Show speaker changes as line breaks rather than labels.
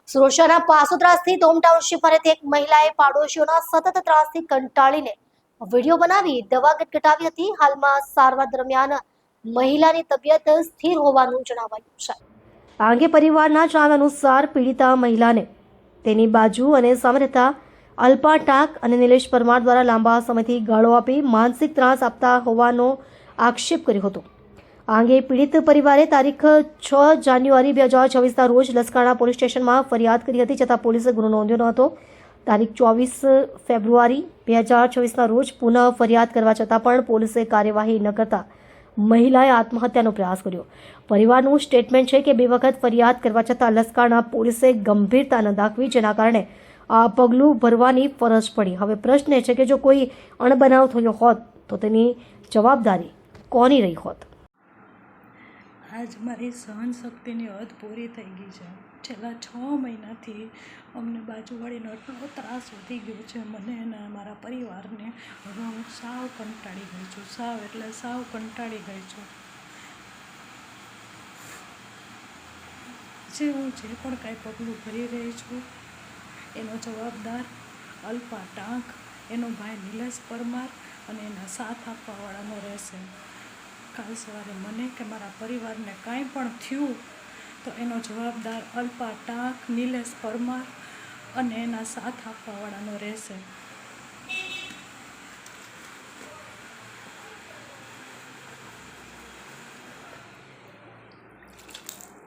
સુરક્ષાના પાસોદરા સ્થિત home township ફરેથી એક મહિલાએ પાડોશીઓના સતત ત્રાસથી કંટાળીને વિડીયો બનાવી દવા ગટગટાવી હતી. હાલમાં સારવાર દરમિયાન મહિલાની તબિયત સ્થિર હોવાનું જણાવાયું છે. આ અંગે પરિવારના જણાવ્યા અનુસાર પીડિતા મહિલાને તેની બાજુ અને સામે રહેતા અલ્પા ટાંક અને નિલેશ પરમાર દ્વારા લાંબા સમયથી ગાળો આપી માનસિક ત્રાસ આપતા હોવાનો આક્ષેપ કર્યો હતો. આ અંગે પીડિત પરિવારે તારીખ 6 જાન્યુઆરી 2024ના રોજ લસકાણા પોલીસ સ્ટેશનમાં ફરિયાદ કરી હતી, છતાં પોલીસે ગુનો નોંધ્યો ન હતો. તારીખ 24 ફેબ્રુઆરી 2024ના રોજ પુનઃ ફરિયાદ કરવા છતાં પણ પોલીસે કાર્યવાહી ન કરતા મહિલાએ આત્મહત્યાનો પ્રયાસ કર્યો. પરિવારનું સ્ટેટમેન્ટ છે કે 2 વખત ફરિયાદ કરવા છતાં લસકાણા પોલીસે ગંભીરતા ન દાખવી, જેના કારણે આ પગલું ભરવાની ફરજ પડી. હવે પ્રશ્ન એ છે કે જો કોઈ અણબનાવ થયો હોત તો તેની જવાબદારી કોની રહી હોત?
આજ મારી સહનશક્તિની હદ પૂરી થઈ ગઈ છે. છેલ્લા 6 મહિનાથી અમને બાજુવાળીનો એટલો ત્રાસ વધી ગયો છે, મને અને મારા પરિવારને. હવે હું સાવ કંટાળી ગઈ છું, સાવ એટલે સાવ કંટાળી ગઈ છું. જે હું જે પણ કાંઈ પગલું ભરી રહી છું એનો જવાબદાર અલ્પા ટાંક, એનો ભાઈ નિલેશ પરમાર અને એના સાથ આપવાવાળાનો રહેશે. કાલ સવારે મને કે મારા પરિવારને કાંઈ પણ થયું તો એનો જવાબદાર અલ્પા ટાંક, નિલેશ પરમાર અને એના સાથ આપવાવાળાનો રહેશે.